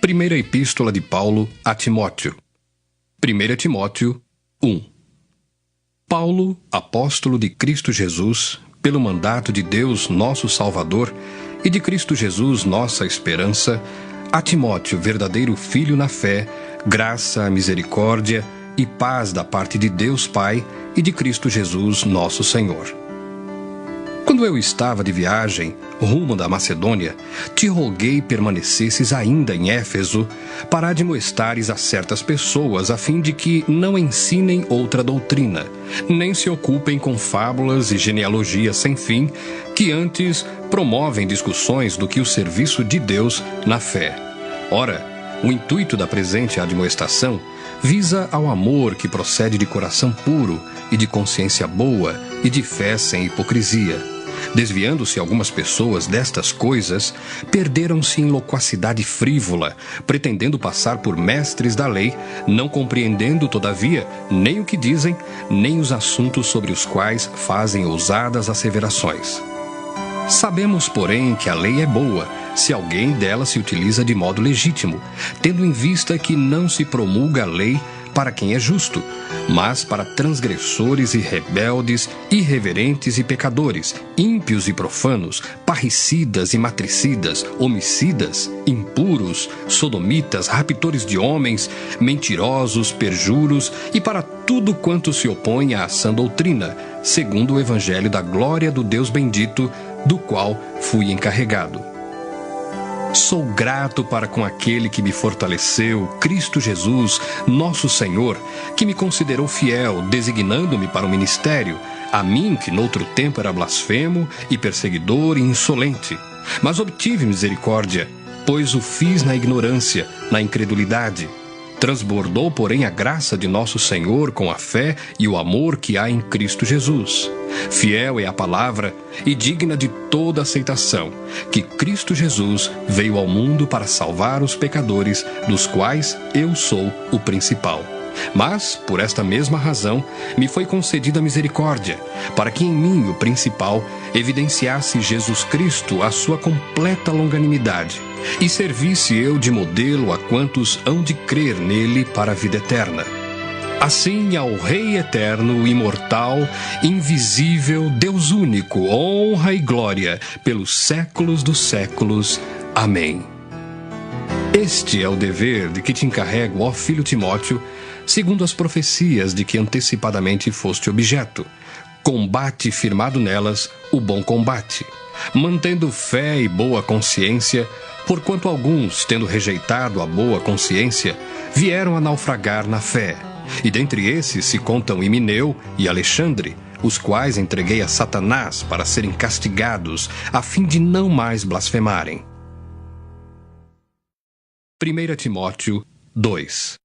Primeira Epístola de Paulo a Timóteo. 1 Timóteo 1. Paulo, apóstolo de Cristo Jesus, pelo mandato de Deus, nosso Salvador, e de Cristo Jesus, nossa esperança, a Timóteo, verdadeiro filho na fé, graça, misericórdia e paz da parte de Deus Pai e de Cristo Jesus, nosso Senhor. Quando eu estava de viagem, rumo da Macedônia, te roguei permanecesses ainda em Éfeso, para admoestares a certas pessoas, a fim de que não ensinem outra doutrina, nem se ocupem com fábulas e genealogias sem fim, que antes promovem discussões do que o serviço de Deus na fé. Ora, o intuito da presente admoestação visa ao amor que procede de coração puro e de consciência boa e de fé sem hipocrisia. Desviando-se algumas pessoas destas coisas, perderam-se em loquacidade frívola, pretendendo passar por mestres da lei, não compreendendo, todavia, nem o que dizem, nem os assuntos sobre os quais fazem ousadas asseverações. Sabemos, porém, que a lei é boa, se alguém dela se utiliza de modo legítimo, tendo em vista que não se promulga a lei para quem é justo, mas para transgressores e rebeldes, irreverentes e pecadores, ímpios e profanos, parricidas e matricidas, homicidas, impuros, sodomitas, raptores de homens, mentirosos, perjuros, e para tudo quanto se opõe à sã doutrina, segundo o evangelho da glória do Deus bendito, do qual fui encarregado. Sou grato para com aquele que me fortaleceu, Cristo Jesus, nosso Senhor, que me considerou fiel, designando-me para o ministério, a mim que noutro tempo era blasfemo e perseguidor e insolente. Mas obtive misericórdia, pois o fiz na ignorância, na incredulidade. Transbordou, porém, a graça de nosso Senhor com a fé e o amor que há em Cristo Jesus. Fiel é a palavra e digna de toda aceitação, que Cristo Jesus veio ao mundo para salvar os pecadores, dos quais eu sou o principal. Mas, por esta mesma razão, me foi concedida misericórdia, para que em mim, o principal, evidenciasse Jesus Cristo a sua completa longanimidade, e servisse eu de modelo a quantos hão de crer nele para a vida eterna. Assim, ao Rei eterno, imortal, invisível, Deus único, honra e glória, pelos séculos dos séculos. Amém. Este é o dever de que te encarrego, ó filho Timóteo, segundo as profecias de que antecipadamente foste objeto. Combate firmado nelas o bom combate, mantendo fé e boa consciência, porquanto alguns, tendo rejeitado a boa consciência, vieram a naufragar na fé. E dentre esses se contam Himeneu e Alexandre, os quais entreguei a Satanás para serem castigados, a fim de não mais blasfemarem. 1 Timóteo 2.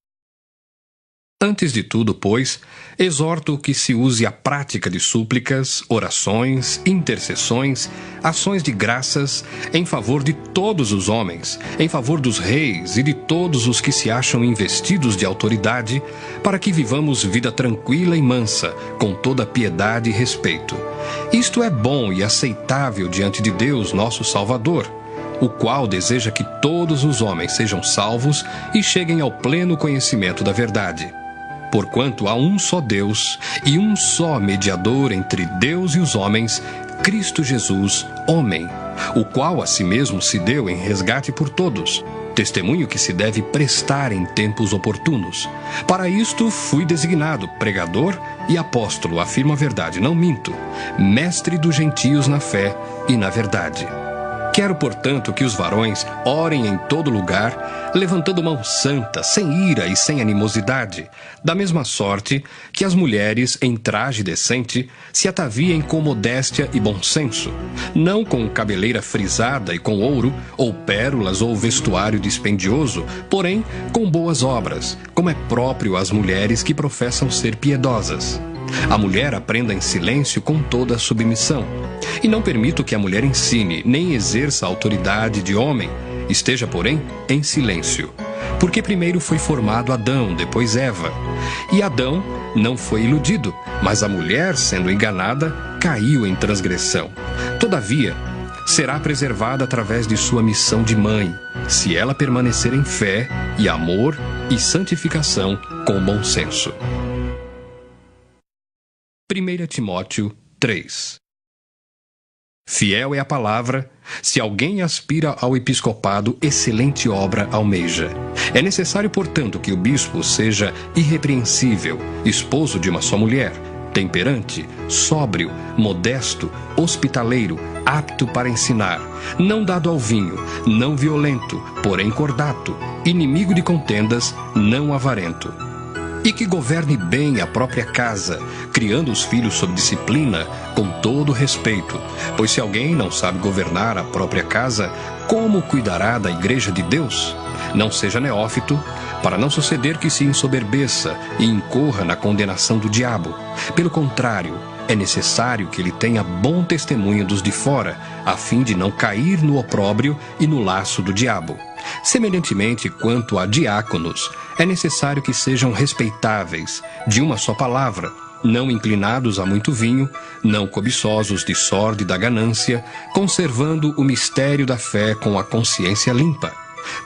Antes de tudo, pois, exorto que se use a prática de súplicas, orações, intercessões, ações de graças, em favor de todos os homens, em favor dos reis e de todos os que se acham investidos de autoridade, para que vivamos vida tranquila e mansa, com toda piedade e respeito. Isto é bom e aceitável diante de Deus, nosso Salvador, o qual deseja que todos os homens sejam salvos e cheguem ao pleno conhecimento da verdade. Porquanto há um só Deus e um só mediador entre Deus e os homens, Cristo Jesus, homem, o qual a si mesmo se deu em resgate por todos, testemunho que se deve prestar em tempos oportunos. Para isto fui designado pregador e apóstolo, afirmo a verdade, não minto, mestre dos gentios na fé e na verdade. Quero, portanto, que os varões orem em todo lugar, levantando mão santa, sem ira e sem animosidade, da mesma sorte que as mulheres, em traje decente, se ataviem com modéstia e bom senso, não com cabeleira frisada e com ouro, ou pérolas, ou vestuário dispendioso, porém com boas obras, como é próprio às mulheres que professam ser piedosas. A mulher aprenda em silêncio com toda a submissão. E não permito que a mulher ensine, nem exerça a autoridade de homem, esteja, porém, em silêncio. Porque primeiro foi formado Adão, depois Eva. E Adão não foi iludido, mas a mulher, sendo enganada, caiu em transgressão. Todavia, será preservada através de sua missão de mãe, se ela permanecer em fé e amor e santificação com bom senso. 1 Timóteo 3. Fiel é a palavra, se alguém aspira ao episcopado, excelente obra almeja. É necessário, portanto, que o bispo seja irrepreensível, esposo de uma só mulher, temperante, sóbrio, modesto, hospitaleiro, apto para ensinar, não dado ao vinho, não violento, porém cordato, inimigo de contendas, não avarento. E que governe bem a própria casa, criando os filhos sob disciplina, com todo respeito. Pois se alguém não sabe governar a própria casa, como cuidará da igreja de Deus? Não seja neófito, para não suceder que se ensoberbeça e incorra na condenação do diabo. Pelo contrário, é necessário que ele tenha bom testemunho dos de fora, a fim de não cair no opróbrio e no laço do diabo. Semelhantemente, quanto a diáconos, é necessário que sejam respeitáveis, de uma só palavra, não inclinados a muito vinho, não cobiçosos de sórdida ganância, conservando o mistério da fé com a consciência limpa.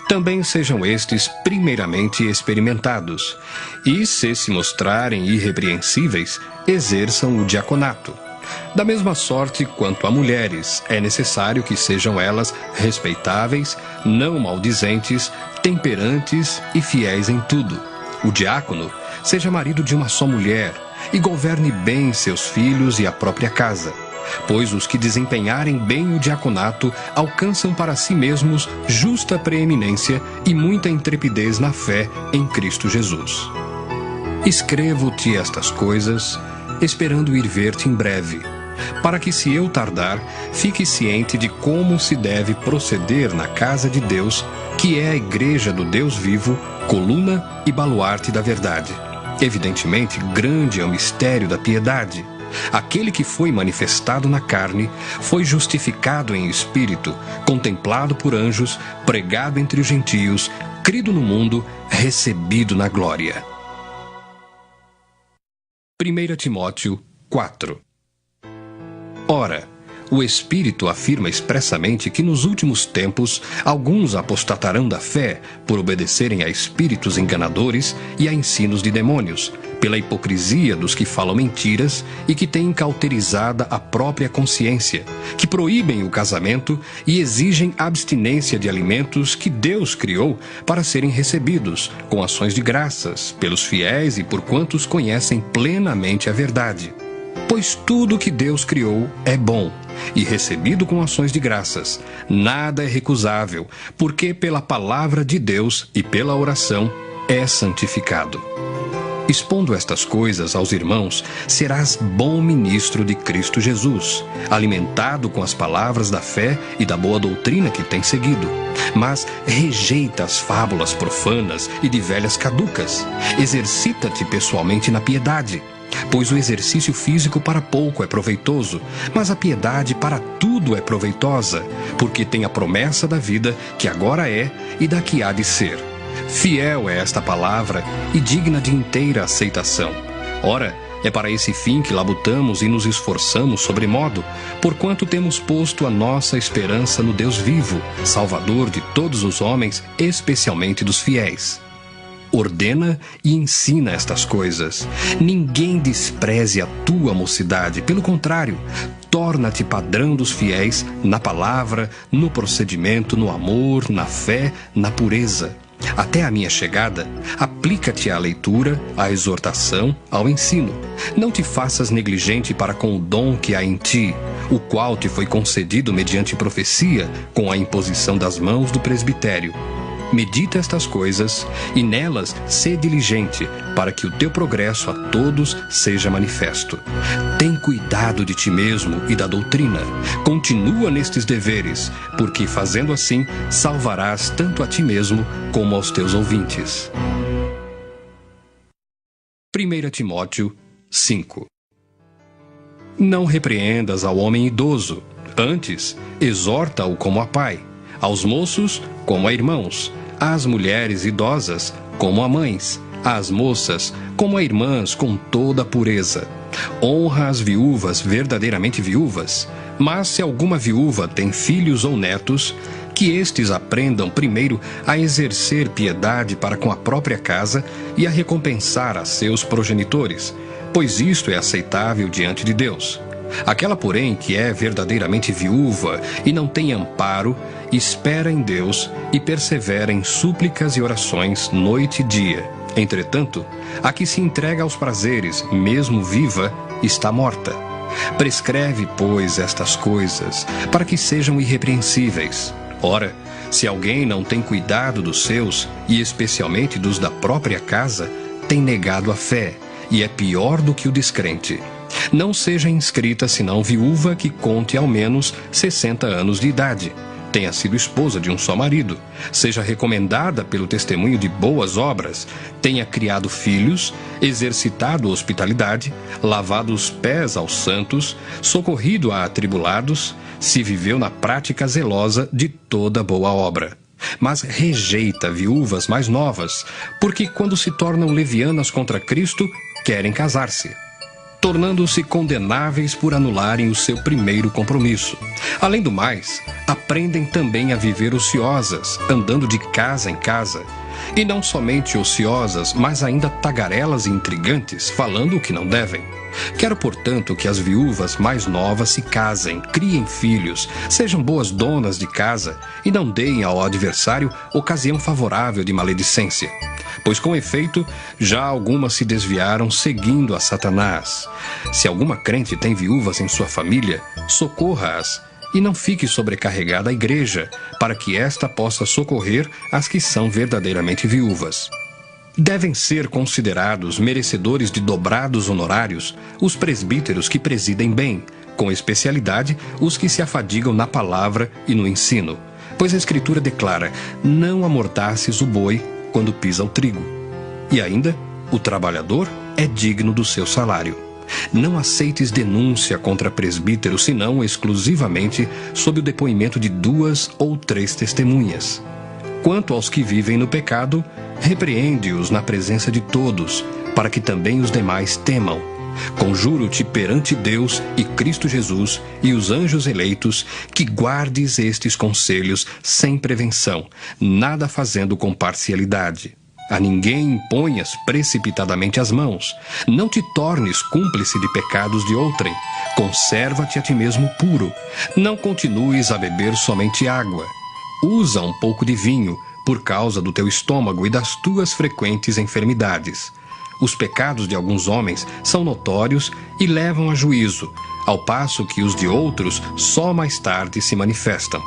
Também sejam estes primeiramente experimentados, e, se mostrarem irrepreensíveis, exerçam o diaconato. Da mesma sorte quanto a mulheres, é necessário que sejam elas respeitáveis, não maldizentes, temperantes e fiéis em tudo. O diácono seja marido de uma só mulher e governe bem seus filhos e a própria casa. Pois os que desempenharem bem o diaconato alcançam para si mesmos justa preeminência e muita intrepidez na fé em Cristo Jesus. Escrevo-te estas coisas, esperando ir ver-te em breve, para que, se eu tardar, fique ciente de como se deve proceder na casa de Deus, que é a igreja do Deus vivo, coluna e baluarte da verdade. Evidentemente, grande é o mistério da piedade. Aquele que foi manifestado na carne, foi justificado em espírito, contemplado por anjos, pregado entre os gentios, crido no mundo, recebido na glória. 1 Timóteo 4. Ora, o Espírito afirma expressamente que nos últimos tempos alguns apostatarão da fé por obedecerem a espíritos enganadores e a ensinos de demônios, pela hipocrisia dos que falam mentiras e que têm cauterizada a própria consciência, que proíbem o casamento e exigem abstinência de alimentos que Deus criou para serem recebidos, com ações de graças, pelos fiéis e por quantos conhecem plenamente a verdade. Pois tudo que Deus criou é bom, e recebido com ações de graças. Nada é recusável, porque pela palavra de Deus e pela oração é santificado. Expondo estas coisas aos irmãos, serás bom ministro de Cristo Jesus, alimentado com as palavras da fé e da boa doutrina que tens seguido. Mas rejeita as fábulas profanas e de velhas caducas. Exercita-te pessoalmente na piedade. Pois o exercício físico para pouco é proveitoso, mas a piedade para tudo é proveitosa, porque tem a promessa da vida que agora é e da que há de ser. Fiel é esta palavra e digna de inteira aceitação. Ora, é para esse fim que labutamos e nos esforçamos sobremodo, porquanto temos posto a nossa esperança no Deus vivo, Salvador de todos os homens, especialmente dos fiéis. Ordena e ensina estas coisas. Ninguém despreze a tua mocidade, pelo contrário, torna-te padrão dos fiéis na palavra, no procedimento, no amor, na fé, na pureza. Até a minha chegada, aplica-te à leitura, à exortação, ao ensino. Não te faças negligente para com o dom que há em ti, o qual te foi concedido mediante profecia, com a imposição das mãos do presbitério. Medita estas coisas, e nelas sê diligente, para que o teu progresso a todos seja manifesto. Tem cuidado de ti mesmo e da doutrina. Continua nestes deveres, porque, fazendo assim, salvarás tanto a ti mesmo como aos teus ouvintes. 1 Timóteo 5. Não repreendas ao homem idoso, antes, exorta-o como a pai, aos moços como a irmãos, às mulheres idosas como a mães, às moças como a irmãs com toda a pureza. Honra as viúvas verdadeiramente viúvas, mas se alguma viúva tem filhos ou netos, que que estes aprendam primeiro a exercer piedade para com a própria casa e a recompensar a seus progenitores, pois isto é aceitável diante de Deus. Aquela, porém, que é verdadeiramente viúva e não tem amparo, espera em Deus e persevera em súplicas e orações noite e dia. Entretanto, a que se entrega aos prazeres, mesmo viva, está morta. Prescreve, pois, estas coisas, para que sejam irrepreensíveis. Ora, se alguém não tem cuidado dos seus, e especialmente dos da própria casa, tem negado a fé, e é pior do que o descrente. Não seja inscrita senão viúva que conte ao menos 60 anos de idade, tenha sido esposa de um só marido, seja recomendada pelo testemunho de boas obras, tenha criado filhos, exercitado hospitalidade, lavado os pés aos santos, socorrido a atribulados, se viveu na prática zelosa de toda boa obra. Mas rejeita viúvas mais novas, porque quando se tornam levianas contra Cristo, querem casar-se, tornando-se condenáveis por anularem o seu primeiro compromisso. Além do mais, aprendem também a viver ociosas, andando de casa em casa. E não somente ociosas, mas ainda tagarelas e intrigantes, falando o que não devem. Quero, portanto, que as viúvas mais novas se casem, criem filhos, sejam boas donas de casa e não deem ao adversário ocasião favorável de maledicência. Pois, com efeito, já algumas se desviaram seguindo a Satanás. Se alguma crente tem viúvas em sua família, socorra-as e não fique sobrecarregada a igreja, para que esta possa socorrer as que são verdadeiramente viúvas. Devem ser considerados merecedores de dobrados honorários os presbíteros que presidem bem, com especialidade os que se afadigam na palavra e no ensino. Pois a Escritura declara: não amordaces o boi quando pisa o trigo. E ainda, o trabalhador é digno do seu salário. Não aceites denúncia contra presbítero, senão exclusivamente sob o depoimento de 2 ou 3 testemunhas. Quanto aos que vivem no pecado, repreende-os na presença de todos, para que também os demais temam. Conjuro-te perante Deus e Cristo Jesus e os anjos eleitos, que guardes estes conselhos sem prevenção, nada fazendo com parcialidade. A ninguém imponhas precipitadamente as mãos. Não te tornes cúmplice de pecados de outrem. Conserva-te a ti mesmo puro. Não continues a beber somente água. Usa um pouco de vinho, por causa do teu estômago e das tuas frequentes enfermidades. Os pecados de alguns homens são notórios e levam a juízo, ao passo que os de outros só mais tarde se manifestam.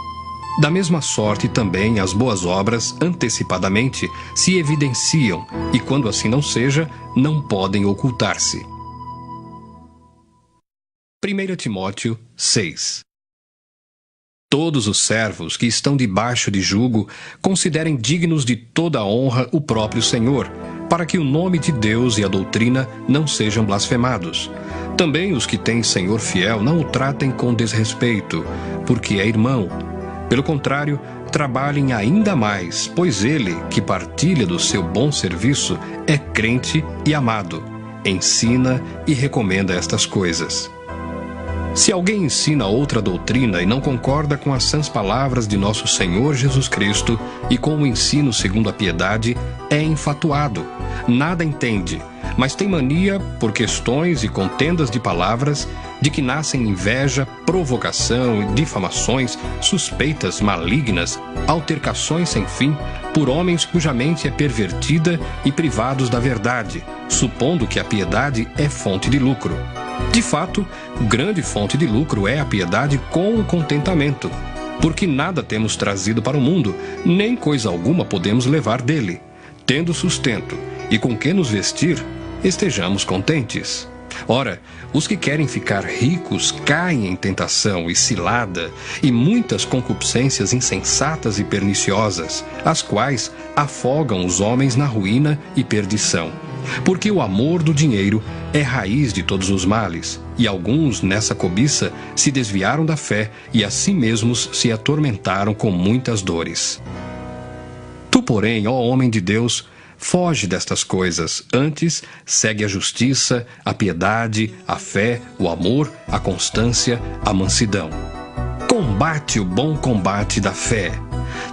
Da mesma sorte também as boas obras antecipadamente se evidenciam e, quando assim não seja, não podem ocultar-se. 1 Timóteo 6. Todos os servos que estão debaixo de jugo considerem dignos de toda a honra o próprio Senhor, para que o nome de Deus e a doutrina não sejam blasfemados. Também os que têm Senhor fiel não o tratem com desrespeito, porque é irmão. Pelo contrário, trabalhem ainda mais, pois ele, que partilha do seu bom serviço, é crente e amado, ensina e recomenda estas coisas. Se alguém ensina outra doutrina e não concorda com as sãs palavras de nosso Senhor Jesus Cristo e com o ensino segundo a piedade, é enfatuado, nada entende, mas tem mania, por questões e contendas de palavras, de que nascem inveja, provocação, difamações, suspeitas malignas, altercações sem fim, por homens cuja mente é pervertida e privados da verdade, supondo que a piedade é fonte de lucro. De fato, grande fonte de lucro é a piedade com o contentamento, porque nada temos trazido para o mundo, nem coisa alguma podemos levar dele. Tendo sustento e com que nos vestir, estejamos contentes. Ora, os que querem ficar ricos caem em tentação e cilada e muitas concupiscências insensatas e perniciosas, as quais afogam os homens na ruína e perdição. Porque o amor do dinheiro é raiz de todos os males, e alguns, nessa cobiça, se desviaram da fé e a si mesmos se atormentaram com muitas dores. Tu, porém, ó homem de Deus, foge destas coisas, antes segue a justiça, a piedade, a fé, o amor, a constância, a mansidão. Combate o bom combate da fé.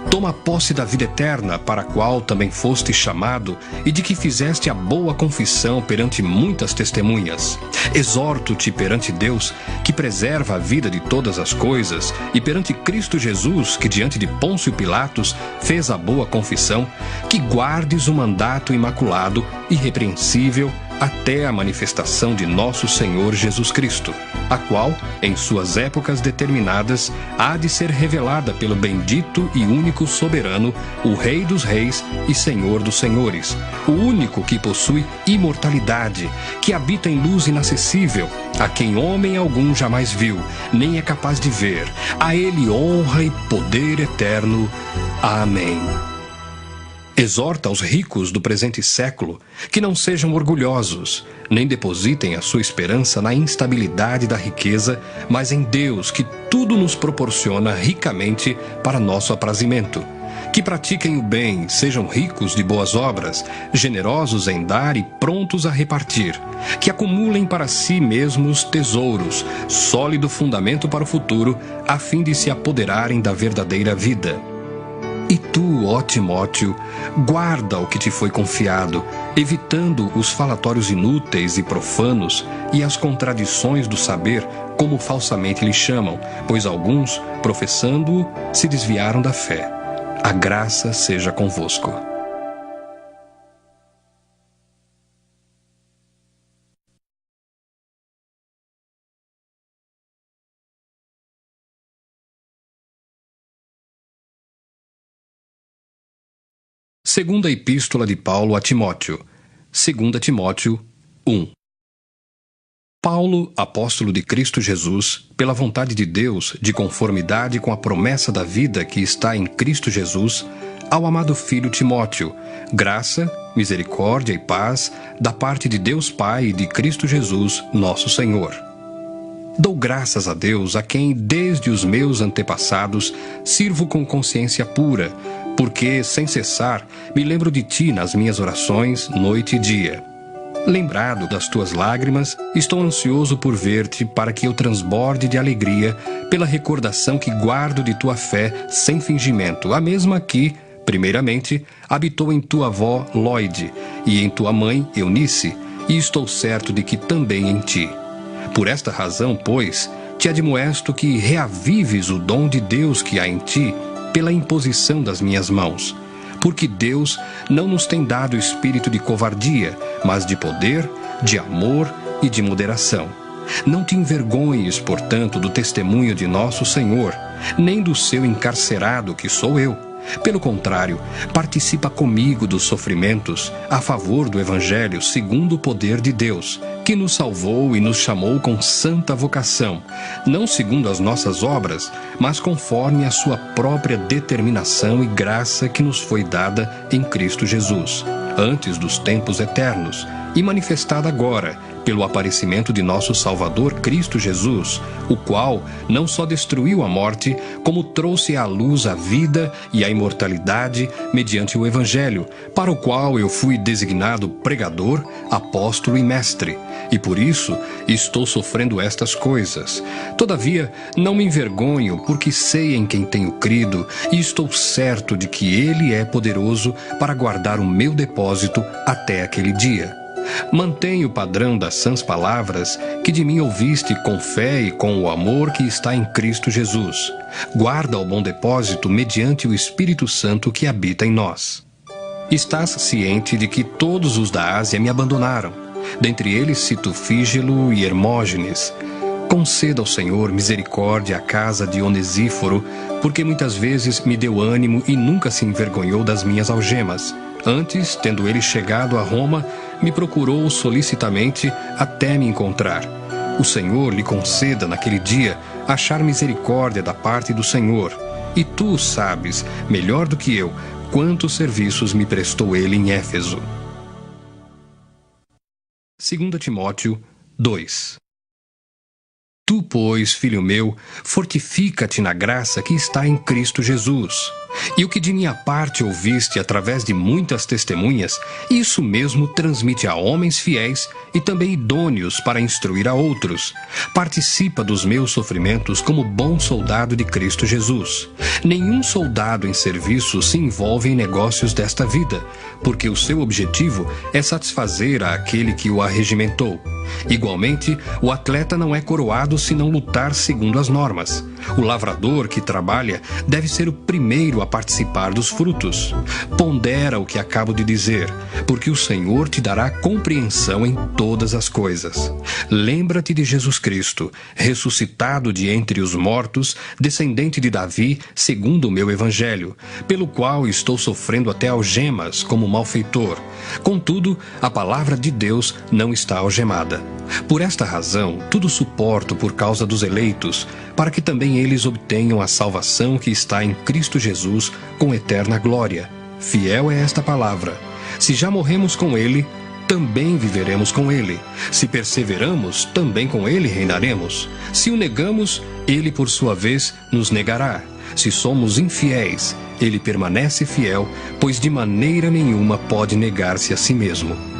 Toma posse da vida eterna, para a qual também foste chamado, e de que fizeste a boa confissão perante muitas testemunhas. Exorto-te perante Deus, que preserva a vida de todas as coisas, e perante Cristo Jesus, que diante de Pôncio Pilatos fez a boa confissão, que guardes o mandato imaculado, irrepreensível, até a manifestação de nosso Senhor Jesus Cristo, a qual, em suas épocas determinadas, há de ser revelada pelo bendito e único soberano, o Rei dos Reis e Senhor dos Senhores, o único que possui imortalidade, que habita em luz inacessível, a quem homem algum jamais viu, nem é capaz de ver. A ele honra e poder eterno. Amém. Exorta os ricos do presente século que não sejam orgulhosos, nem depositem a sua esperança na instabilidade da riqueza, mas em Deus, que tudo nos proporciona ricamente para nosso aprazimento. Que pratiquem o bem, sejam ricos de boas obras, generosos em dar e prontos a repartir. Que acumulem para si mesmos tesouros, sólido fundamento para o futuro, a fim de se apoderarem da verdadeira vida. E tu, ó Timóteo, guarda o que te foi confiado, evitando os falatórios inúteis e profanos e as contradições do saber, como falsamente lhe chamam, pois alguns, professando-o, se desviaram da fé. A graça seja convosco. Segunda Epístola de Paulo a Timóteo. 2 Timóteo 1. Paulo, apóstolo de Cristo Jesus, pela vontade de Deus, de conformidade com a promessa da vida que está em Cristo Jesus, ao amado filho Timóteo, graça, misericórdia e paz da parte de Deus Pai e de Cristo Jesus, nosso Senhor. Dou graças a Deus, a quem, desde os meus antepassados, sirvo com consciência pura, porque, sem cessar, me lembro de ti nas minhas orações, noite e dia. Lembrado das tuas lágrimas, estou ansioso por ver-te, para que eu transborde de alegria pela recordação que guardo de tua fé sem fingimento, a mesma que, primeiramente, habitou em tua avó Lóide e em tua mãe Eunice, e estou certo de que também em ti. Por esta razão, pois, te admoesto que reavives o dom de Deus que há em ti, pela imposição das minhas mãos. Porque Deus não nos tem dado espírito de covardia, mas de poder, de amor e de moderação. Não te envergonhes, portanto, do testemunho de nosso Senhor, nem do seu encarcerado, que sou eu. Pelo contrário, participa comigo dos sofrimentos a favor do Evangelho segundo o poder de Deus, que nos salvou e nos chamou com santa vocação, não segundo as nossas obras, mas conforme a sua própria determinação e graça que nos foi dada em Cristo Jesus, antes dos tempos eternos, e manifestada agora pelo aparecimento de nosso Salvador Cristo Jesus, o qual não só destruiu a morte, como trouxe à luz a vida e a imortalidade mediante o Evangelho, para o qual eu fui designado pregador, apóstolo e mestre, e por isso estou sofrendo estas coisas. Todavia, não me envergonho, porque sei em quem tenho crido, e estou certo de que Ele é poderoso para guardar o meu depósito até aquele dia. Mantém o padrão das sãs palavras que de mim ouviste com fé e com o amor que está em Cristo Jesus. Guarda o bom depósito mediante o Espírito Santo que habita em nós. Estás ciente de que todos os da Ásia me abandonaram. Dentre eles cito Fígelo e Hermógenes. Conceda ao Senhor misericórdia à casa de Onesíforo, porque muitas vezes me deu ânimo e nunca se envergonhou das minhas algemas. Antes, tendo ele chegado a Roma, me procurou solicitamente até me encontrar. O Senhor lhe conceda naquele dia achar misericórdia da parte do Senhor. E tu sabes, melhor do que eu, quantos serviços me prestou ele em Éfeso. 2 Timóteo 2. Tu, pois, filho meu, fortifica-te na graça que está em Cristo Jesus. E o que de minha parte ouviste através de muitas testemunhas, isso mesmo transmite a homens fiéis e também idôneos para instruir a outros. Participa dos meus sofrimentos como bom soldado de Cristo Jesus. Nenhum soldado em serviço se envolve em negócios desta vida, porque o seu objetivo é satisfazer àquele que o arregimentou. Igualmente, o atleta não é coroado se não lutar segundo as normas. O lavrador que trabalha deve ser o primeiro a participar dos frutos. Pondera o que acabo de dizer, porque o Senhor te dará compreensão em todas as coisas. Lembra-te de Jesus Cristo, ressuscitado de entre os mortos, descendente de Davi, segundo o meu evangelho, pelo qual estou sofrendo até algemas como malfeitor. Contudo, a palavra de Deus não está algemada. Por esta razão, tudo suporto por causa dos eleitos, para que também eles obtenham a salvação que está em Cristo Jesus com eterna glória. Fiel é esta palavra. Se já morremos com ele, também viveremos com ele. Se perseveramos, também com ele reinaremos. Se o negamos, ele por sua vez nos negará. Se somos infiéis, ele permanece fiel, pois de maneira nenhuma pode negar-se a si mesmo.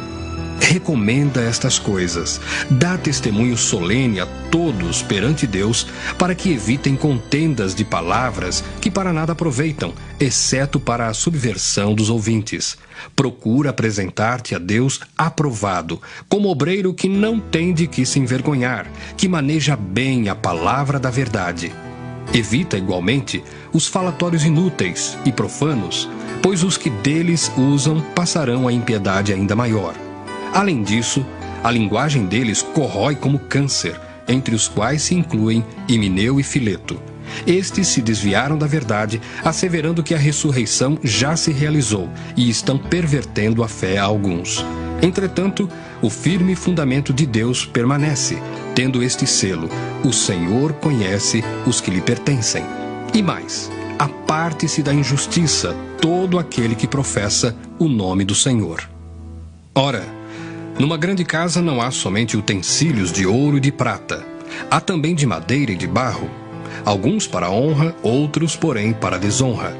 Recomenda estas coisas, dá testemunho solene a todos perante Deus, para que evitem contendas de palavras que para nada aproveitam, exceto para a subversão dos ouvintes. Procura apresentar-te a Deus aprovado, como obreiro que não tem de que se envergonhar, que maneja bem a palavra da verdade. Evita, igualmente, os falatórios inúteis e profanos, pois os que deles usam passarão a impiedade ainda maior. Além disso, a linguagem deles corrói como câncer, entre os quais se incluem Himeneu e Fileto. Estes se desviaram da verdade, asseverando que a ressurreição já se realizou, e estão pervertendo a fé a alguns. Entretanto, o firme fundamento de Deus permanece, tendo este selo: o Senhor conhece os que lhe pertencem. E mais, aparte-se da injustiça todo aquele que professa o nome do Senhor. Ora, numa grande casa não há somente utensílios de ouro e de prata. Há também de madeira e de barro, alguns para honra, outros, porém, para desonra.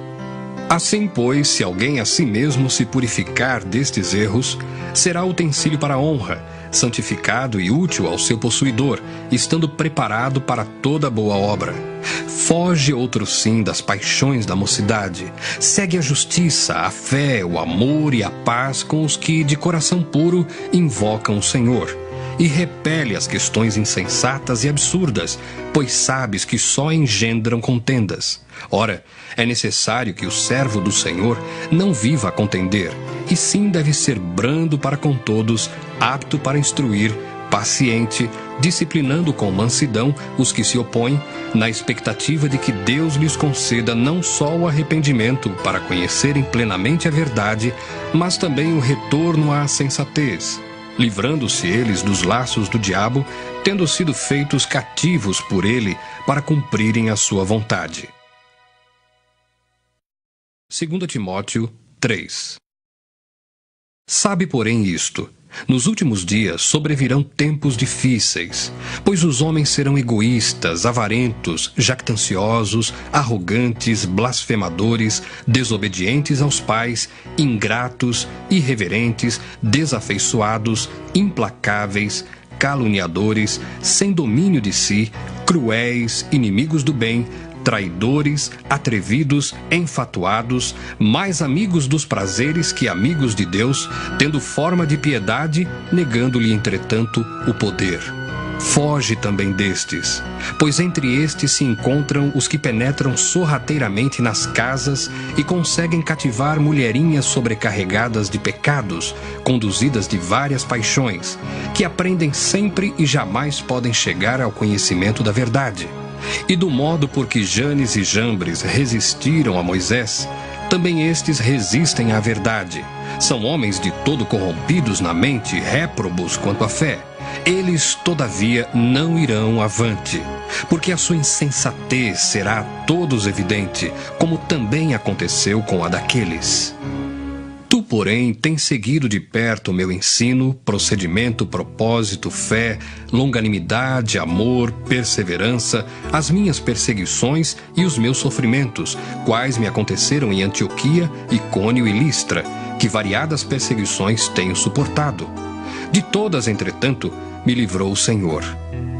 Assim, pois, se alguém a si mesmo se purificar destes erros, será utensílio para honra, santificado e útil ao seu possuidor, estando preparado para toda boa obra. Foge outro sim das paixões da mocidade. Segue a justiça, a fé, o amor e a paz com os que, de coração puro, invocam o Senhor. E repele as questões insensatas e absurdas, pois sabes que só engendram contendas. Ora, é necessário que o servo do Senhor não viva a contender, e sim deve ser brando para com todos, apto para instruir, paciente, disciplinando com mansidão os que se opõem, na expectativa de que Deus lhes conceda não só o arrependimento para conhecerem plenamente a verdade, mas também o retorno à sensatez, livrando-se eles dos laços do diabo, tendo sido feitos cativos por ele para cumprirem a sua vontade. 2 Timóteo 3. Sabe, porém, isto: nos últimos dias sobrevirão tempos difíceis, pois os homens serão egoístas, avarentos, jactanciosos, arrogantes, blasfemadores, desobedientes aos pais, ingratos, irreverentes, desafeiçoados, implacáveis, caluniadores, sem domínio de si, cruéis, inimigos do bem, traidores, atrevidos, enfatuados, mais amigos dos prazeres que amigos de Deus, tendo forma de piedade, negando-lhe, entretanto, o poder. Foge também destes, pois entre estes se encontram os que penetram sorrateiramente nas casas e conseguem cativar mulherinhas sobrecarregadas de pecados, conduzidas de várias paixões, que aprendem sempre e jamais podem chegar ao conhecimento da verdade. E do modo por que Janes e Jambres resistiram a Moisés, também estes resistem à verdade. São homens de todo corrompidos na mente, réprobos quanto à fé. Eles, todavia, não irão avante, porque a sua insensatez será a todos evidente, como também aconteceu com a daqueles. Tu, porém, tens seguido de perto o meu ensino, procedimento, propósito, fé, longanimidade, amor, perseverança, as minhas perseguições e os meus sofrimentos, quais me aconteceram em Antioquia, Icônio e Listra, que variadas perseguições tenho suportado. De todas, entretanto, me livrou o Senhor.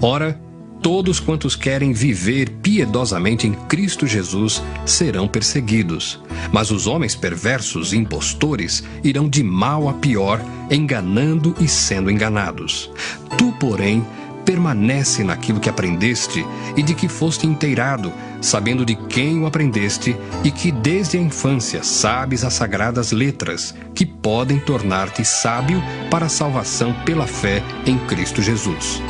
Ora, todos quantos querem viver piedosamente em Cristo Jesus serão perseguidos. Mas os homens perversos e impostores irão de mal a pior, enganando e sendo enganados. Tu, porém, permanece naquilo que aprendeste e de que foste inteirado, sabendo de quem o aprendeste e que desde a infância sabes as sagradas letras, que podem tornar-te sábio para a salvação pela fé em Cristo Jesus.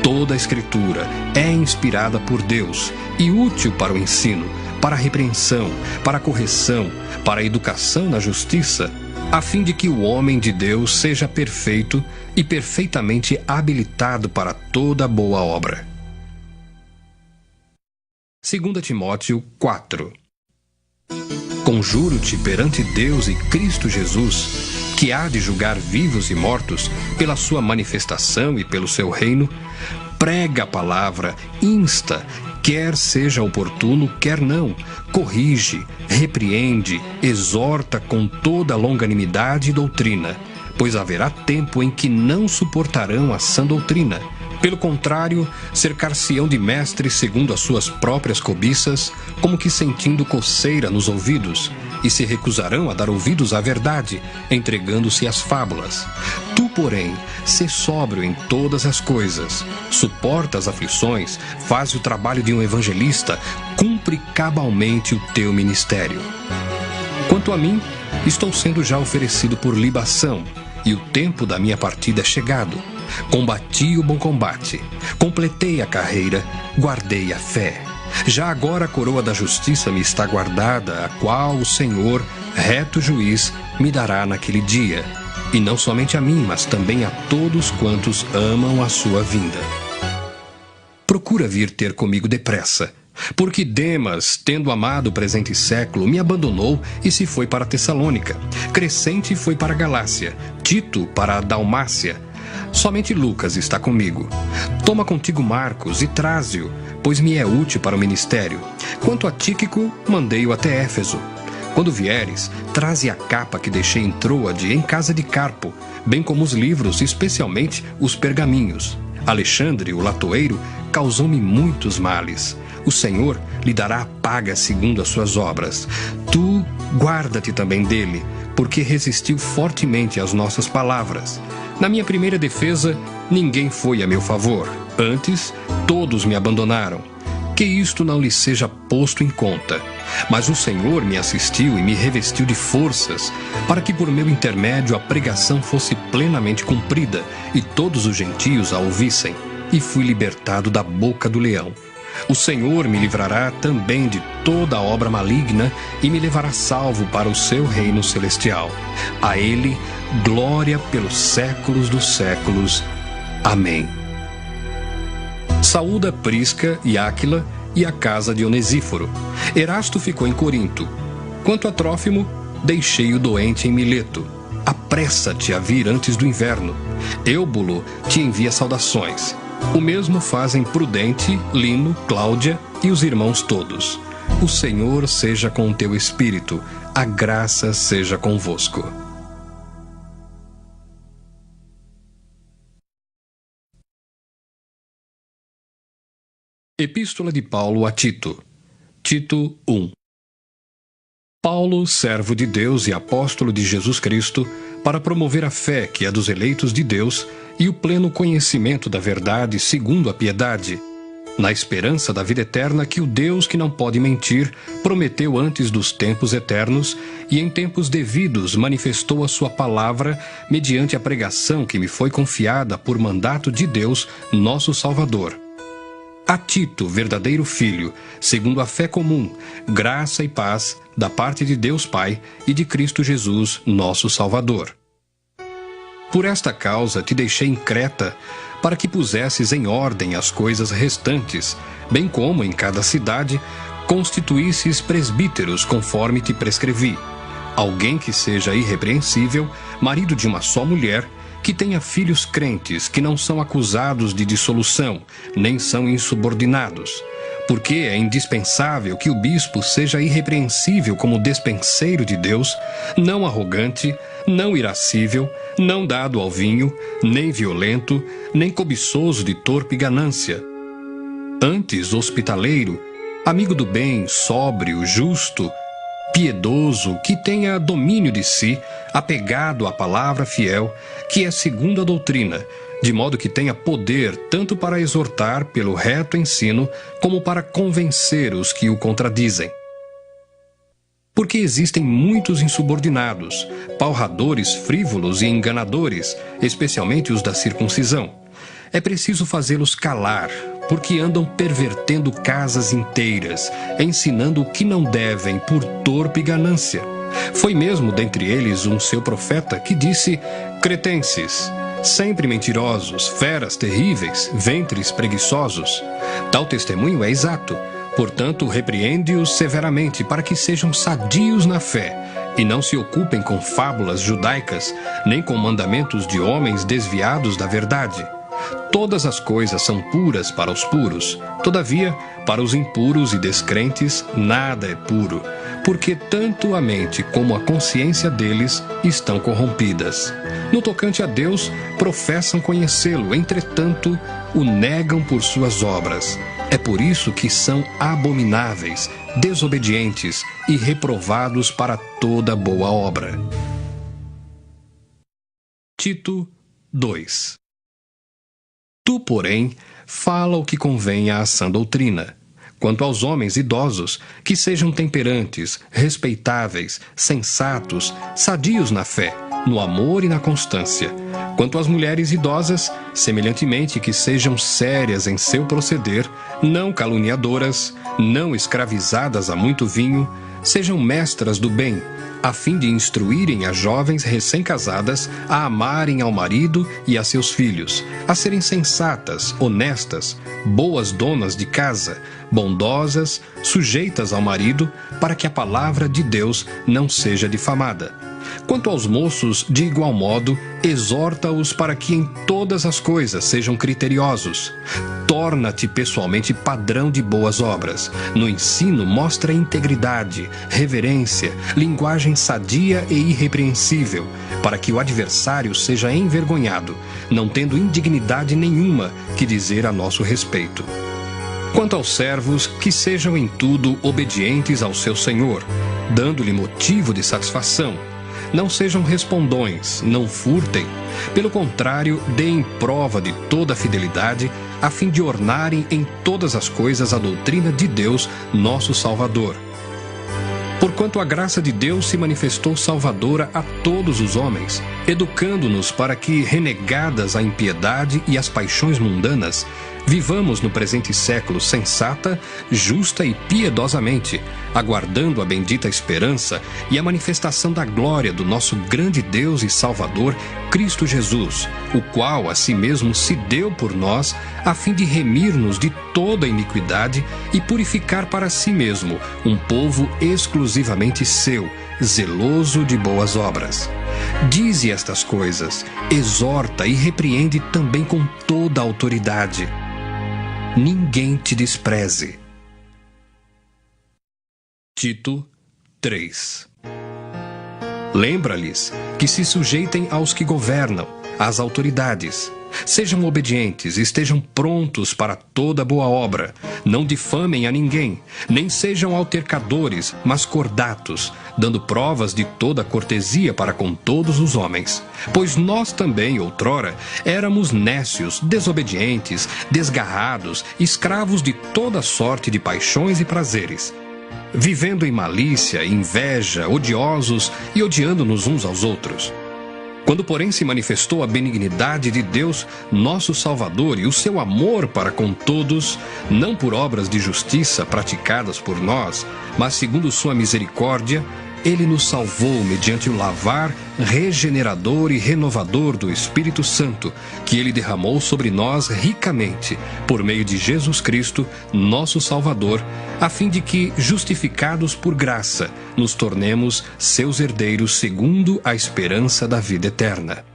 Toda a Escritura é inspirada por Deus e útil para o ensino, para a repreensão, para a correção, para a educação na justiça, a fim de que o homem de Deus seja perfeito e perfeitamente habilitado para toda boa obra. 2 Timóteo 4. Conjuro-te perante Deus e Cristo Jesus, que há de julgar vivos e mortos pela sua manifestação e pelo seu reino, prega a palavra, insta, quer seja oportuno, quer não, corrige, repreende, exorta com toda longanimidade e doutrina, pois haverá tempo em que não suportarão a sã doutrina. Pelo contrário, cercar-se-ão de mestres segundo as suas próprias cobiças, como que sentindo coceira nos ouvidos, e se recusarão a dar ouvidos à verdade, entregando-se às fábulas. Tu, porém, sê sóbrio em todas as coisas, suporta as aflições, faz o trabalho de um evangelista, cumpre cabalmente o teu ministério. Quanto a mim, estou sendo já oferecido por libação, e o tempo da minha partida é chegado. Combati o bom combate, completei a carreira, guardei a fé. Já agora a coroa da justiça me está guardada, a qual o Senhor, reto juiz, me dará naquele dia. E não somente a mim, mas também a todos quantos amam a sua vinda. Procura vir ter comigo depressa, porque Demas, tendo amado o presente século, me abandonou e se foi para Tessalônica. Crescente foi para a Galácia, Tito para a Dalmácia. Somente Lucas está comigo. Toma contigo Marcos e traze-o, pois me é útil para o ministério. Quanto a Tíquico, mandei-o até Éfeso. Quando vieres, traze a capa que deixei em Troade, em casa de Carpo, bem como os livros, especialmente os pergaminhos. Alexandre, o latoeiro, causou-me muitos males. O Senhor lhe dará a paga segundo as suas obras. Tu guarda-te também dele, porque resistiu fortemente às nossas palavras. Na minha primeira defesa, ninguém foi a meu favor. Antes, todos me abandonaram. Que isto não lhe seja posto em conta. Mas o Senhor me assistiu e me revestiu de forças, para que por meu intermédio a pregação fosse plenamente cumprida, e todos os gentios a ouvissem. E fui libertado da boca do leão. O Senhor me livrará também de toda obra maligna e me levará salvo para o seu reino celestial. A ele, glória pelos séculos dos séculos. Amém. Saúda Prisca e Áquila e a casa de Onesíforo. Erasto ficou em Corinto. Quanto a Trófimo, deixei-o doente em Mileto. Apressa-te a vir antes do inverno. Eubulo te envia saudações. O mesmo fazem Prudente, Lino, Cláudia e os irmãos todos. O Senhor seja com o teu espírito, a graça seja convosco. Epístola de Paulo a Tito. Tito 1. Paulo, servo de Deus e apóstolo de Jesus Cristo, para promover a fé que é dos eleitos de Deus e o pleno conhecimento da verdade segundo a piedade, na esperança da vida eterna que o Deus que não pode mentir prometeu antes dos tempos eternos e em tempos devidos manifestou a sua palavra mediante a pregação que me foi confiada por mandato de Deus, nosso Salvador. A Tito, verdadeiro filho, segundo a fé comum, graça e paz da parte de Deus Pai e de Cristo Jesus, nosso Salvador. Por esta causa te deixei em Creta, para que pusesses em ordem as coisas restantes, bem como em cada cidade constituísses presbíteros conforme te prescrevi. Alguém que seja irrepreensível, marido de uma só mulher, que tenha filhos crentes, que não são acusados de dissolução, nem são insubordinados. Porque é indispensável que o bispo seja irrepreensível como despenseiro de Deus, não arrogante, não irascível, não dado ao vinho, nem violento, nem cobiçoso de torpe ganância. Antes hospitaleiro, amigo do bem, sóbrio, justo, piedoso, que tenha domínio de si, apegado à palavra fiel, que é segundo a doutrina, de modo que tenha poder tanto para exortar pelo reto ensino, como para convencer os que o contradizem. Porque existem muitos insubordinados, palradores frívolos e enganadores, especialmente os da circuncisão. É preciso fazê-los calar, porque andam pervertendo casas inteiras, ensinando o que não devem por torpe ganância. Foi mesmo dentre eles um seu profeta que disse: cretenses, sempre mentirosos, feras terríveis, ventres preguiçosos. Tal testemunho é exato. Portanto, repreende-os severamente, para que sejam sadios na fé, e não se ocupem com fábulas judaicas, nem com mandamentos de homens desviados da verdade. Todas as coisas são puras para os puros, todavia, para os impuros e descrentes, nada é puro, porque tanto a mente como a consciência deles estão corrompidas. No tocante a Deus, professam conhecê-lo, entretanto, o negam por suas obras. É por isso que são abomináveis, desobedientes e reprovados para toda boa obra. Tito 2. Tu, porém, fala o que convém à sã doutrina. Quanto aos homens idosos, que sejam temperantes, respeitáveis, sensatos, sadios na fé, no amor e na constância. Quanto às mulheres idosas, semelhantemente que sejam sérias em seu proceder, não caluniadoras, não escravizadas a muito vinho, sejam mestras do bem, a fim de instruírem as jovens recém-casadas a amarem ao marido e a seus filhos, a serem sensatas, honestas, boas donas de casa, bondosas, sujeitas ao marido, para que a palavra de Deus não seja difamada. Quanto aos moços, de igual modo, exorta-os para que em todas as coisas sejam criteriosos. Torna-te pessoalmente padrão de boas obras. No ensino, mostra integridade, reverência, linguagem sadia e irrepreensível, para que o adversário seja envergonhado, não tendo indignidade nenhuma que dizer a nosso respeito. Quanto aos servos, que sejam em tudo obedientes ao seu senhor, dando-lhe motivo de satisfação. Não sejam respondões, não furtem. Pelo contrário, deem prova de toda a fidelidade, a fim de ornarem em todas as coisas a doutrina de Deus, nosso Salvador. Porquanto a graça de Deus se manifestou salvadora a todos os homens, educando-nos para que, renegadas a impiedade e as paixões mundanas, vivamos no presente século sensata, justa e piedosamente, aguardando a bendita esperança e a manifestação da glória do nosso grande Deus e Salvador, Cristo Jesus, o qual a si mesmo se deu por nós, a fim de remir-nos de toda a iniquidade e purificar para si mesmo um povo exclusivamente seu, zeloso de boas obras. Dize estas coisas, exorta e repreende também com toda a autoridade. Ninguém te despreze. Tito 3. Lembra-lhes que se sujeitem aos que governam, às autoridades. Sejam obedientes, estejam prontos para toda boa obra. Não difamem a ninguém, nem sejam altercadores, mas cordatos, dando provas de toda cortesia para com todos os homens. Pois nós também, outrora, éramos nécios, desobedientes, desgarrados, escravos de toda sorte de paixões e prazeres, vivendo em malícia, inveja, odiosos e odiando-nos uns aos outros. Quando, porém, se manifestou a benignidade de Deus, nosso Salvador, e o seu amor para com todos, não por obras de justiça praticadas por nós, mas segundo sua misericórdia, Ele nos salvou mediante o lavar regenerador e renovador do Espírito Santo, que Ele derramou sobre nós ricamente, por meio de Jesus Cristo, nosso Salvador, a fim de que, justificados por graça, nos tornemos seus herdeiros segundo a esperança da vida eterna.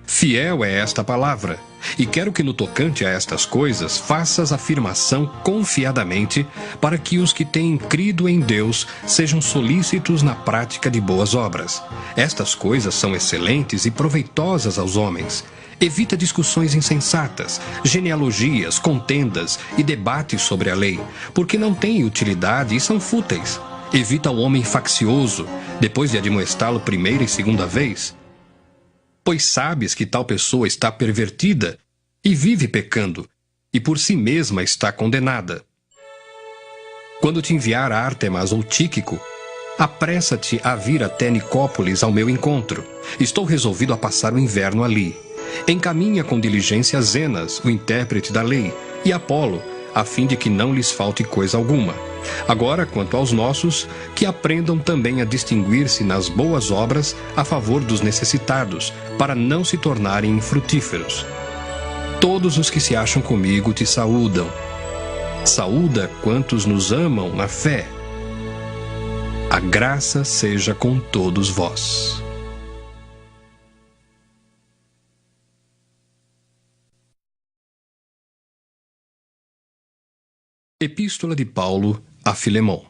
Fiel é esta palavra, e quero que no tocante a estas coisas faças afirmação confiadamente, para que os que têm crido em Deus sejam solícitos na prática de boas obras. Estas coisas são excelentes e proveitosas aos homens. Evita discussões insensatas, genealogias, contendas e debates sobre a lei, porque não têm utilidade e são fúteis. Evita o homem faccioso, depois de admoestá-lo primeira e segunda vez. Pois sabes que tal pessoa está pervertida e vive pecando, e por si mesma está condenada. Quando te enviar Ártemas ou Tíquico, apressa-te a vir até Nicópolis ao meu encontro. Estou resolvido a passar o inverno ali. Encaminha com diligência Zenas, o intérprete da lei, e Apolo, a fim de que não lhes falte coisa alguma. Agora, quanto aos nossos, que aprendam também a distinguir-se nas boas obras a favor dos necessitados, para não se tornarem infrutíferos. Todos os que se acham comigo te saúdam. Saúda quantos nos amam na fé. A graça seja com todos vós. Epístola de Paulo a Filemon.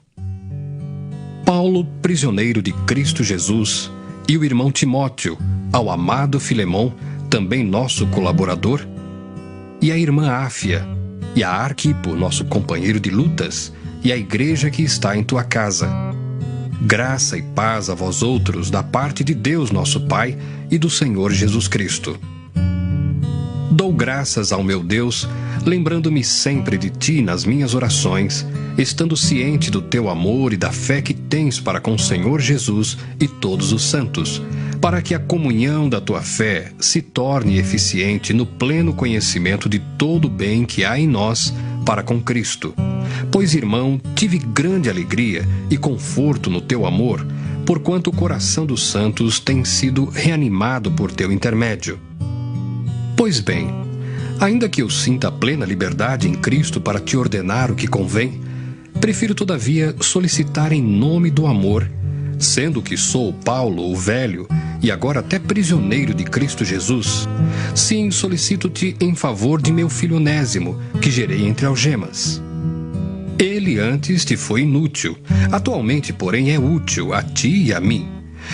Paulo, prisioneiro de Cristo Jesus, e o irmão Timóteo, ao amado Filemon, também nosso colaborador, e a irmã Áfia, e a Arquipo, nosso companheiro de lutas, e a igreja que está em tua casa. Graça e paz a vós outros, da parte de Deus nosso Pai e do Senhor Jesus Cristo. Dou graças ao meu Deus, lembrando-me sempre de ti nas minhas orações, estando ciente do teu amor e da fé que tens para com o Senhor Jesus e todos os santos, para que a comunhão da tua fé se torne eficiente no pleno conhecimento de todo o bem que há em nós para com Cristo. Pois, irmão, tive grande alegria e conforto no teu amor, porquanto o coração dos santos tem sido reanimado por teu intermédio. Pois bem, ainda que eu sinta plena liberdade em Cristo para te ordenar o que convém, prefiro todavia solicitar em nome do amor, sendo que sou Paulo, o velho, e agora até prisioneiro de Cristo Jesus. Sim, solicito-te em favor de meu filho Onésimo, que gerei entre algemas. Ele antes te foi inútil, atualmente, porém, é útil a ti e a mim.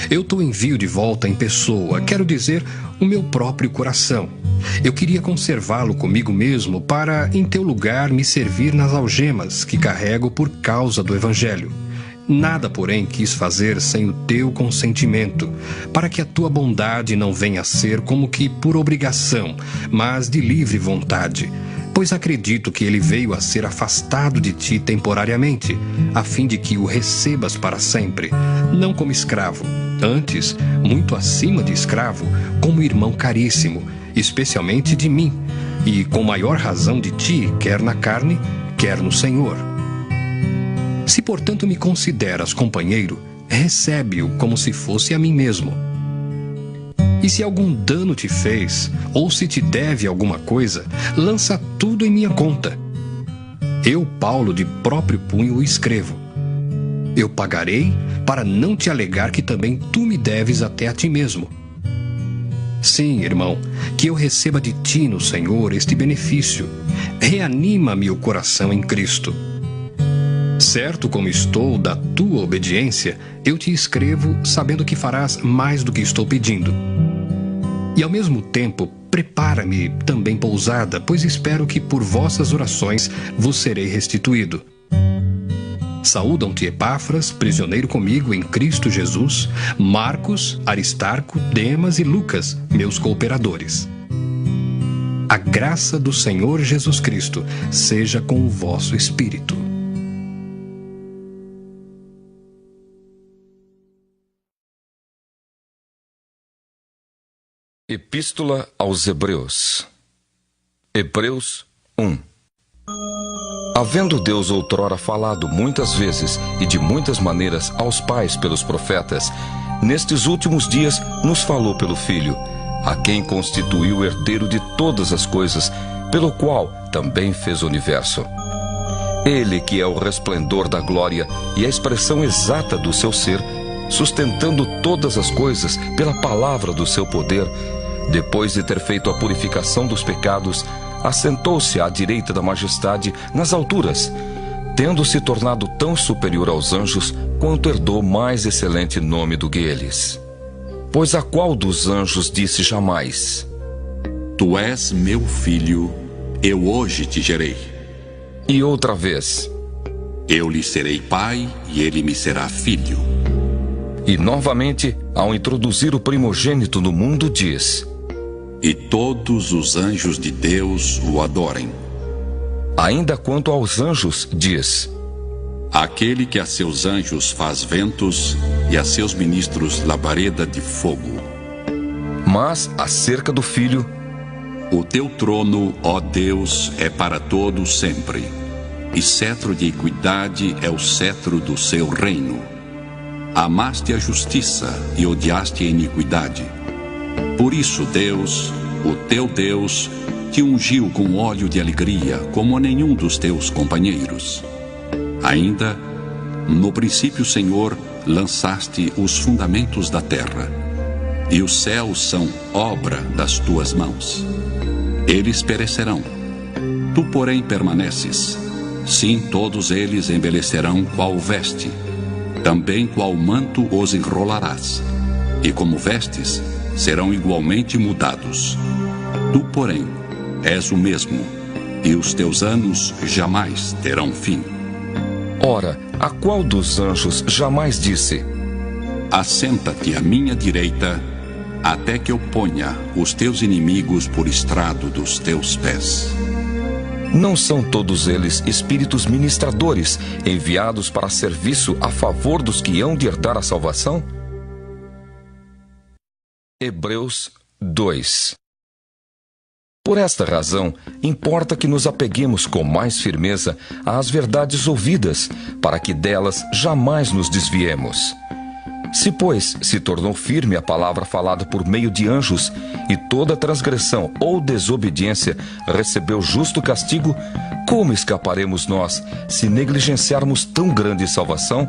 Eu te envio de volta em pessoa, quero dizer, o meu próprio coração. Eu queria conservá-lo comigo mesmo para, em teu lugar, me servir nas algemas que carrego por causa do Evangelho. Nada, porém, quis fazer sem o teu consentimento, para que a tua bondade não venha a ser como que por obrigação, mas de livre vontade, pois acredito que ele veio a ser afastado de ti temporariamente, a fim de que o recebas para sempre, não como escravo, antes, muito acima de escravo, como irmão caríssimo, especialmente de mim, e com maior razão de ti, quer na carne, quer no Senhor. Se, portanto, me consideras companheiro, recebe-o como se fosse a mim mesmo. E se algum dano te fez, ou se te deve alguma coisa, lança tudo em minha conta. Eu, Paulo, de próprio punho o escrevo. Eu pagarei, para não te alegar que também tu me deves até a ti mesmo. Sim, irmão, que eu receba de ti no Senhor este benefício. Reanima-me o coração em Cristo. Certo como estou da tua obediência, eu te escrevo sabendo que farás mais do que estou pedindo. E ao mesmo tempo, prepara-me também pousada, pois espero que por vossas orações vos serei restituído. Saúdam-te Epáfras, prisioneiro comigo em Cristo Jesus, Marcos, Aristarco, Demas e Lucas, meus cooperadores. A graça do Senhor Jesus Cristo seja com o vosso espírito. Epístola aos Hebreus. Hebreus 1. Havendo Deus outrora falado muitas vezes e de muitas maneiras aos pais pelos profetas, nestes últimos dias nos falou pelo Filho, a quem constituiu o herdeiro de todas as coisas, pelo qual também fez o universo. Ele que é o resplendor da glória e a expressão exata do seu ser, sustentando todas as coisas pela palavra do seu poder, depois de ter feito a purificação dos pecados, assentou-se à direita da majestade nas alturas, tendo se tornado tão superior aos anjos quanto herdou mais excelente nome do que eles. Pois a qual dos anjos disse jamais: Tu és meu filho, eu hoje te gerei. E outra vez: Eu lhe serei pai e ele me será filho. E novamente, ao introduzir o primogênito no mundo, diz: E todos os anjos de Deus o adorem. Ainda quanto aos anjos, diz: Aquele que a seus anjos faz ventos e a seus ministros labareda de fogo. Mas, acerca do Filho: O teu trono, ó Deus, é para todos sempre, e cetro de equidade é o cetro do seu reino. Amaste a justiça e odiaste a iniquidade. Por isso Deus, o teu Deus, te ungiu com óleo de alegria como a nenhum dos teus companheiros. Ainda, no princípio, Senhor, lançaste os fundamentos da terra, e os céus são obra das tuas mãos. Eles perecerão, tu, porém, permaneces. Sim, todos eles envelhecerão qual veste, também qual manto os enrolarás, e como vestes, serão igualmente mudados. Tu, porém, és o mesmo, e os teus anos jamais terão fim. Ora, a qual dos anjos jamais disse: Assenta-te à minha direita, até que eu ponha os teus inimigos por estrado dos teus pés? Não são todos eles espíritos ministradores, enviados para serviço a favor dos que hão de herdar a salvação? Hebreus 2. Por esta razão, importa que nos apeguemos com mais firmeza às verdades ouvidas, para que delas jamais nos desviemos. Se, pois, se tornou firme a palavra falada por meio de anjos, e toda transgressão ou desobediência recebeu justo castigo, como escaparemos nós, se negligenciarmos tão grande salvação?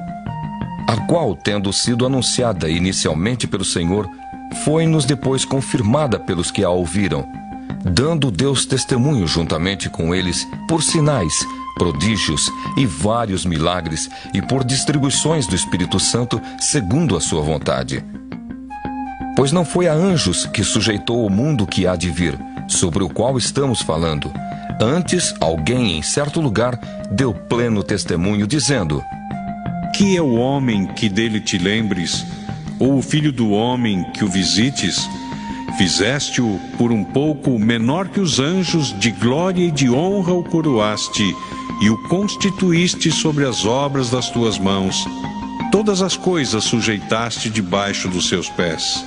A qual, tendo sido anunciada inicialmente pelo Senhor, foi-nos depois confirmada pelos que a ouviram, dando Deus testemunho juntamente com eles por sinais, prodígios e vários milagres, e por distribuições do Espírito Santo segundo a sua vontade. Pois não foi a anjos que sujeitou o mundo que há de vir, sobre o qual estamos falando. Antes, alguém em certo lugar deu pleno testemunho, dizendo: Que é o homem que dele te lembres, ou o filho do homem que o visites? Fizeste-o por um pouco menor que os anjos, de glória e de honra o coroaste, e o constituíste sobre as obras das tuas mãos. Todas as coisas sujeitaste debaixo dos seus pés.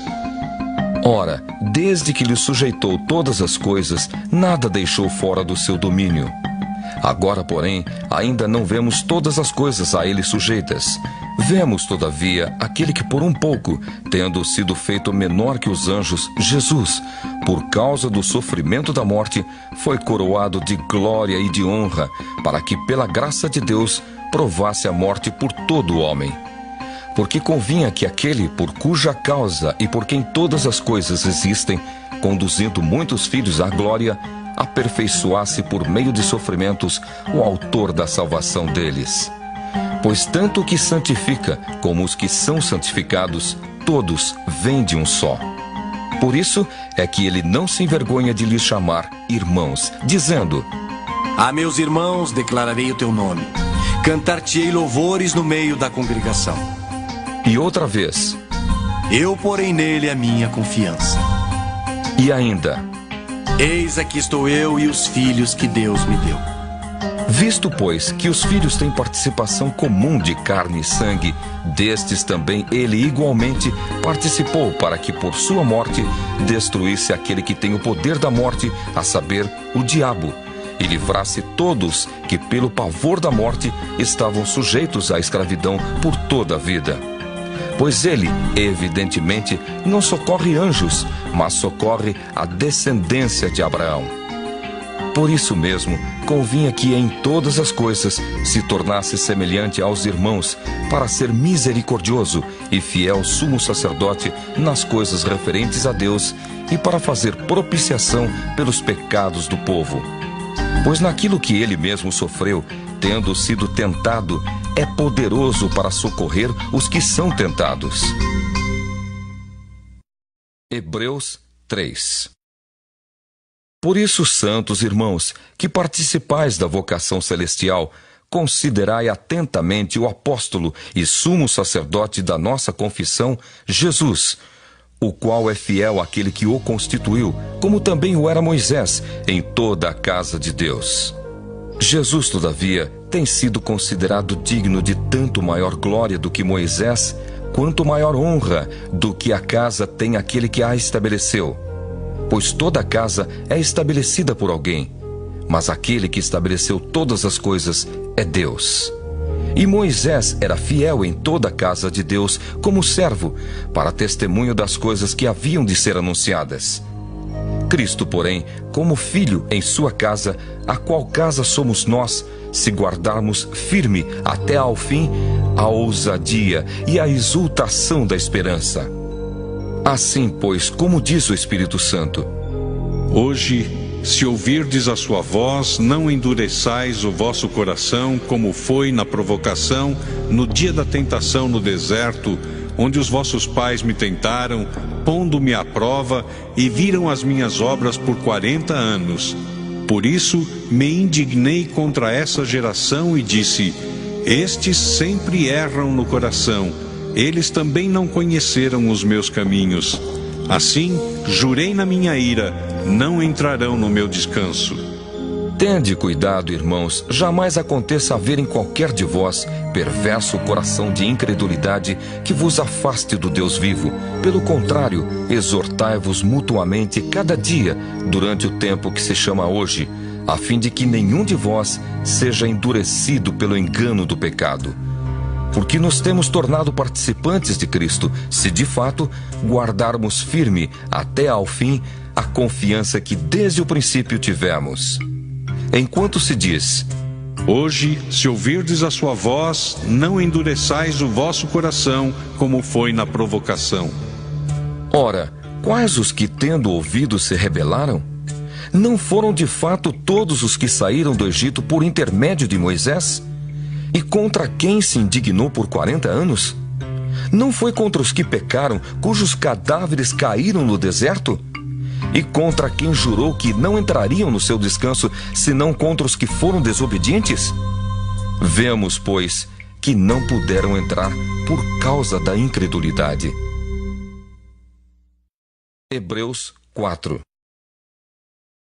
Ora, desde que lhe sujeitou todas as coisas, nada deixou fora do seu domínio. Agora, porém, ainda não vemos todas as coisas a ele sujeitas. Vemos, todavia, aquele que por um pouco, tendo sido feito menor que os anjos, Jesus, por causa do sofrimento da morte, foi coroado de glória e de honra, para que, pela graça de Deus, provasse a morte por todo o homem. Porque convinha que aquele por cuja causa e por quem todas as coisas existem, conduzindo muitos filhos à glória, aperfeiçoasse por meio de sofrimentos o autor da salvação deles. Pois tanto o que santifica como os que são santificados, todos vêm de um só. Por isso é que ele não se envergonha de lhes chamar irmãos, dizendo: A meus irmãos declararei o teu nome, cantar-te-ei louvores no meio da congregação. E outra vez: Eu porei nele a minha confiança. E ainda: Eis aqui estou eu e os filhos que Deus me deu. Visto, pois, que os filhos têm participação comum de carne e sangue, destes também ele igualmente participou, para que por sua morte destruísse aquele que tem o poder da morte, a saber, o diabo, e livrasse todos que, pelo pavor da morte, estavam sujeitos à escravidão por toda a vida. Pois ele, evidentemente, não socorre anjos, mas socorre a descendência de Abraão. Por isso mesmo, convinha que em todas as coisas se tornasse semelhante aos irmãos, para ser misericordioso e fiel sumo sacerdote nas coisas referentes a Deus e para fazer propiciação pelos pecados do povo. Pois naquilo que ele mesmo sofreu, tendo sido tentado, é poderoso para socorrer os que são tentados. Hebreus 3. Por isso, santos irmãos, que participais da vocação celestial, considerai atentamente o apóstolo e sumo sacerdote da nossa confissão, Jesus, o qual é fiel àquele que o constituiu, como também o era Moisés, em toda a casa de Deus. Jesus, todavia, tem sido considerado digno de tanto maior glória do que Moisés, quanto maior honra do que a casa tem aquele que a estabeleceu. Pois toda a casa é estabelecida por alguém, mas aquele que estabeleceu todas as coisas é Deus. E Moisés era fiel em toda a casa de Deus como servo, para testemunho das coisas que haviam de ser anunciadas. Cristo, porém, como filho em sua casa, a qual casa somos nós, se guardarmos firme até ao fim a ousadia e a exultação da esperança. Assim, pois, como diz o Espírito Santo: Hoje, se ouvirdes a sua voz, não endureçais o vosso coração, como foi na provocação, no dia da tentação no deserto, onde os vossos pais me tentaram, pondo-me à prova, e viram as minhas obras por 40 anos. Por isso me indignei contra essa geração e disse: Estes sempre erram no coração, eles também não conheceram os meus caminhos. Assim, jurei na minha ira, não entrarão no meu descanso. Tende cuidado, irmãos, jamais aconteça haver em qualquer de vós perverso coração de incredulidade que vos afaste do Deus vivo. Pelo contrário, exortai-vos mutuamente cada dia, durante o tempo que se chama hoje, a fim de que nenhum de vós seja endurecido pelo engano do pecado. Porque nos temos tornado participantes de Cristo, se de fato guardarmos firme até ao fim a confiança que desde o princípio tivemos. Enquanto se diz: Hoje, se ouvirdes a sua voz, não endureçais o vosso coração, como foi na provocação. Ora, quais os que, tendo ouvido, se rebelaram? Não foram de fato todos os que saíram do Egito por intermédio de Moisés? E contra quem se indignou por 40 anos? Não foi contra os que pecaram, cujos cadáveres caíram no deserto? E contra quem jurou que não entrariam no seu descanso, senão contra os que foram desobedientes? Vemos, pois, que não puderam entrar por causa da incredulidade. Hebreus 4.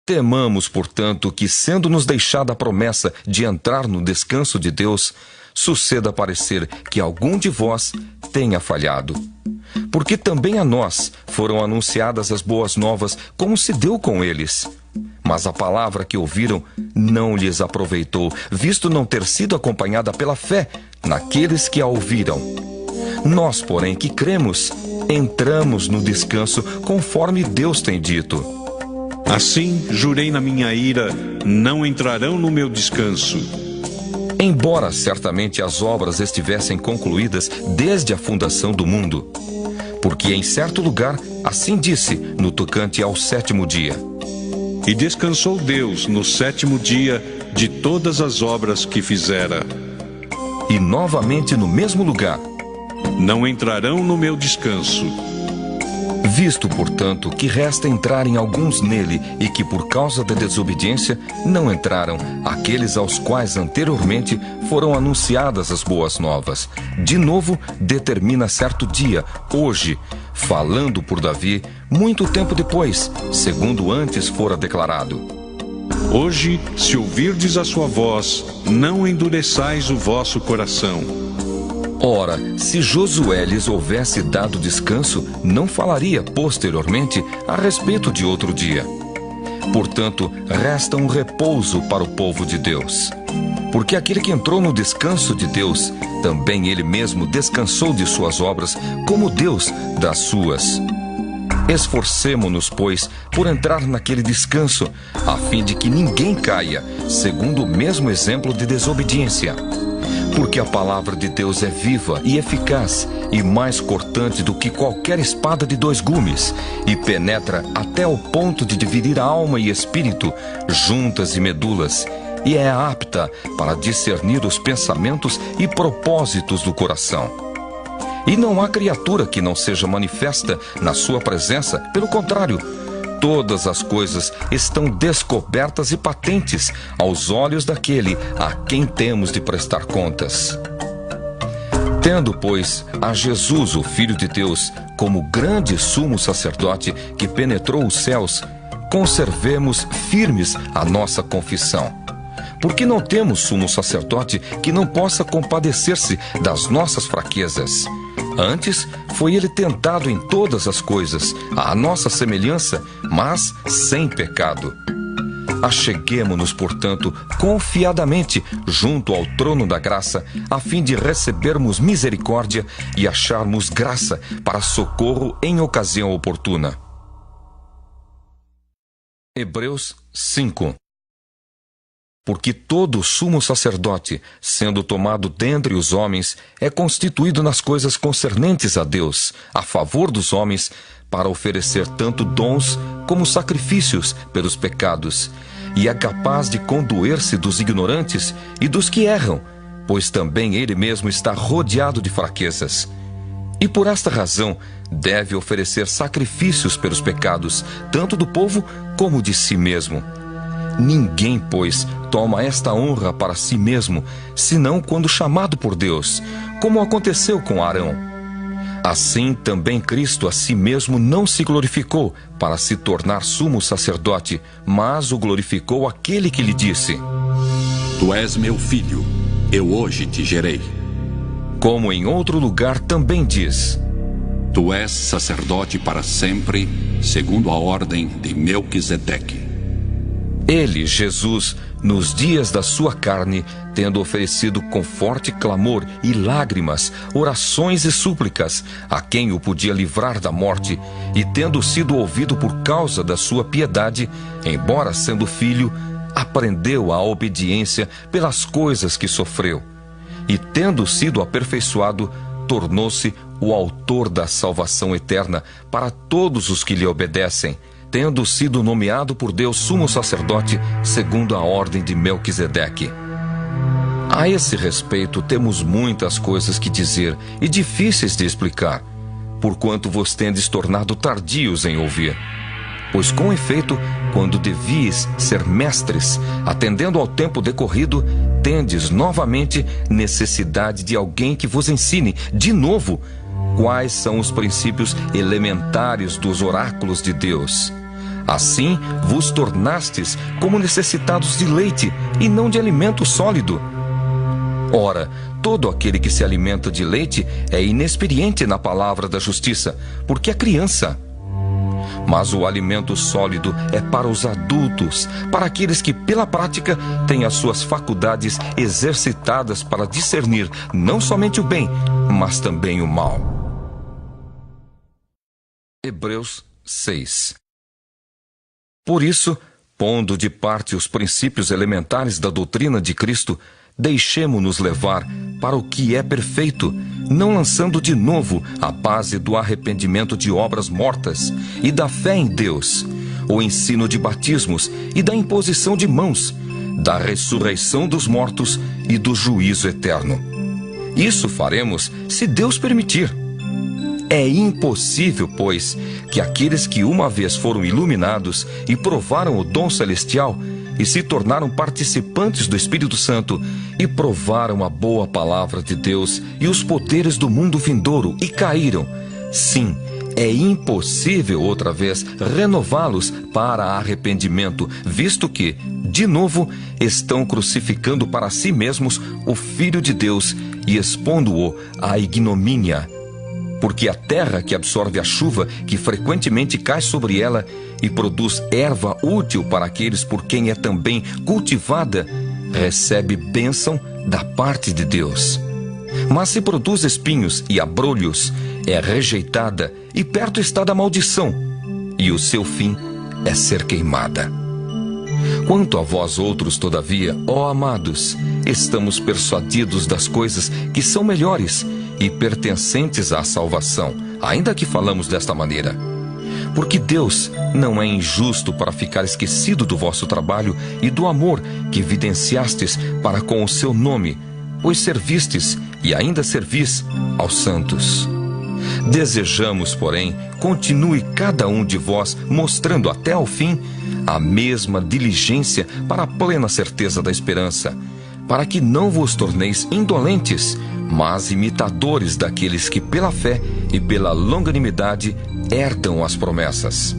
Temamos, portanto, que, sendo-nos deixada a promessa de entrar no descanso de Deus, suceda parecer que algum de vós tenha falhado. Porque também a nós foram anunciadas as boas novas, como se deu com eles. Mas a palavra que ouviram não lhes aproveitou, visto não ter sido acompanhada pela fé naqueles que a ouviram. Nós, porém, que cremos, entramos no descanso, conforme Deus tem dito. Assim, jurei na minha ira, não entrarão no meu descanso. Embora certamente as obras estivessem concluídas desde a fundação do mundo. Porque em certo lugar, assim disse, no tocante ao 7º dia: E descansou Deus no 7º dia de todas as obras que fizera. E novamente no mesmo lugar: Não entrarão no meu descanso. Visto, portanto, que resta entrarem alguns nele e que por causa da desobediência não entraram aqueles aos quais anteriormente foram anunciadas as boas novas, de novo determina certo dia, hoje, falando por Davi, muito tempo depois, segundo antes fora declarado: Hoje, se ouvirdes a sua voz, não endureçais o vosso coração. Ora, se Josué lhes houvesse dado descanso, não falaria posteriormente a respeito de outro dia. Portanto, resta um repouso para o povo de Deus. Porque aquele que entrou no descanso de Deus, também ele mesmo descansou de suas obras, como Deus das suas. Esforcemo-nos, pois, por entrar naquele descanso, a fim de que ninguém caia, segundo o mesmo exemplo de desobediência. Porque a palavra de Deus é viva e eficaz, e mais cortante do que qualquer espada de 2 gumes, e penetra até o ponto de dividir a alma e espírito, juntas e medulas, e é apta para discernir os pensamentos e propósitos do coração. E não há criatura que não seja manifesta na sua presença, pelo contrário, todas as coisas estão descobertas e patentes aos olhos daquele a quem temos de prestar contas. Tendo, pois, a Jesus, o Filho de Deus, como grande sumo sacerdote que penetrou os céus, conservemos firmes a nossa confissão. Porque não temos sumo sacerdote que não possa compadecer-se das nossas fraquezas. Antes, foi ele tentado em todas as coisas, à nossa semelhança, mas sem pecado. Acheguemo-nos, portanto, confiadamente junto ao trono da graça, a fim de recebermos misericórdia e acharmos graça para socorro em ocasião oportuna. Hebreus 5. Porque todo sumo sacerdote, sendo tomado dentre os homens, é constituído nas coisas concernentes a Deus, a favor dos homens, para oferecer tanto dons como sacrifícios pelos pecados, e é capaz de condoer-se dos ignorantes e dos que erram, pois também ele mesmo está rodeado de fraquezas. E por esta razão deve oferecer sacrifícios pelos pecados, tanto do povo como de si mesmo. Ninguém, pois, toma esta honra para si mesmo, senão quando chamado por Deus, como aconteceu com Arão. Assim também Cristo a si mesmo não se glorificou para se tornar sumo sacerdote, mas o glorificou aquele que lhe disse: Tu és meu filho, eu hoje te gerei. Como em outro lugar também diz: Tu és sacerdote para sempre, segundo a ordem de Melquisedeque. Ele, Jesus, nos dias da sua carne, tendo oferecido com forte clamor e lágrimas, orações e súplicas, a quem o podia livrar da morte, e tendo sido ouvido por causa da sua piedade, embora sendo filho, aprendeu a obediência pelas coisas que sofreu. E tendo sido aperfeiçoado, tornou-se o autor da salvação eterna para todos os que lhe obedecem, tendo sido nomeado por Deus sumo sacerdote segundo a ordem de Melquisedeque. A esse respeito temos muitas coisas que dizer e difíceis de explicar, porquanto vos tendes tornado tardios em ouvir. Pois com efeito, quando devíeis ser mestres, atendendo ao tempo decorrido, tendes novamente necessidade de alguém que vos ensine, de novo, quais são os princípios elementares dos oráculos de Deus. Assim vos tornastes como necessitados de leite e não de alimento sólido. Ora, todo aquele que se alimenta de leite é inexperiente na palavra da justiça, porque é criança. Mas o alimento sólido é para os adultos, para aqueles que, pela prática, têm as suas faculdades exercitadas para discernir não somente o bem, mas também o mal. Hebreus 6. Por isso, pondo de parte os princípios elementares da doutrina de Cristo, deixemo-nos levar para o que é perfeito, não lançando de novo a base do arrependimento de obras mortas e da fé em Deus, o ensino de batismos e da imposição de mãos, da ressurreição dos mortos e do juízo eterno. Isso faremos se Deus permitir. É impossível, pois, que aqueles que uma vez foram iluminados e provaram o dom celestial e se tornaram participantes do Espírito Santo e provaram a boa palavra de Deus e os poderes do mundo vindouro e caíram. Sim, é impossível outra vez renová-los para arrependimento, visto que, de novo, estão crucificando para si mesmos o Filho de Deus e expondo-o à ignomínia. Porque a terra que absorve a chuva que frequentemente cai sobre ela e produz erva útil para aqueles por quem é também cultivada, recebe bênção da parte de Deus. Mas se produz espinhos e abrolhos, é rejeitada e perto está da maldição, e o seu fim é ser queimada. Quanto a vós outros, todavia, ó amados, estamos persuadidos das coisas que são melhores e pertencentes à salvação, ainda que falamos desta maneira. Porque Deus não é injusto para ficar esquecido do vosso trabalho e do amor que evidenciastes para com o seu nome, pois servistes e ainda servis aos santos. Desejamos, porém, continue cada um de vós mostrando até ao fim a mesma diligência para a plena certeza da esperança, para que não vos torneis indolentes, mas imitadores daqueles que pela fé e pela longanimidade herdam as promessas.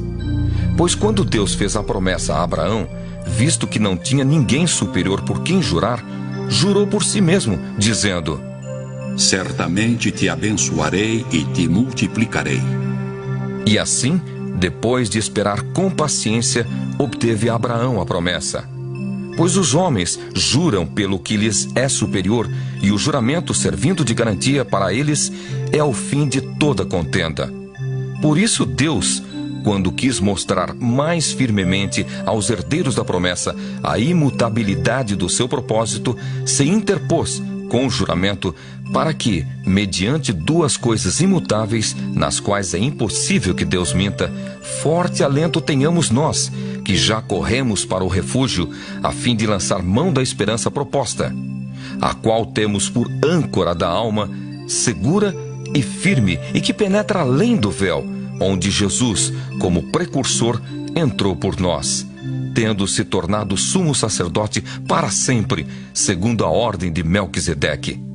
Pois quando Deus fez a promessa a Abraão, visto que não tinha ninguém superior por quem jurar, jurou por si mesmo, dizendo: certamente te abençoarei e te multiplicarei. E assim, depois de esperar com paciência, obteve Abraão a promessa. Pois os homens juram pelo que lhes é superior, e o juramento, servindo de garantia para eles, é o fim de toda contenda. Por isso Deus, quando quis mostrar mais firmemente aos herdeiros da promessa a imutabilidade do seu propósito, se interpôs com o juramento, para que, mediante duas coisas imutáveis, nas quais é impossível que Deus minta, forte alento tenhamos nós, que já corremos para o refúgio, a fim de lançar mão da esperança proposta, a qual temos por âncora da alma, segura e firme, e que penetra além do véu, onde Jesus, como precursor, entrou por nós, tendo se tornado sumo sacerdote para sempre, segundo a ordem de Melquisedeque.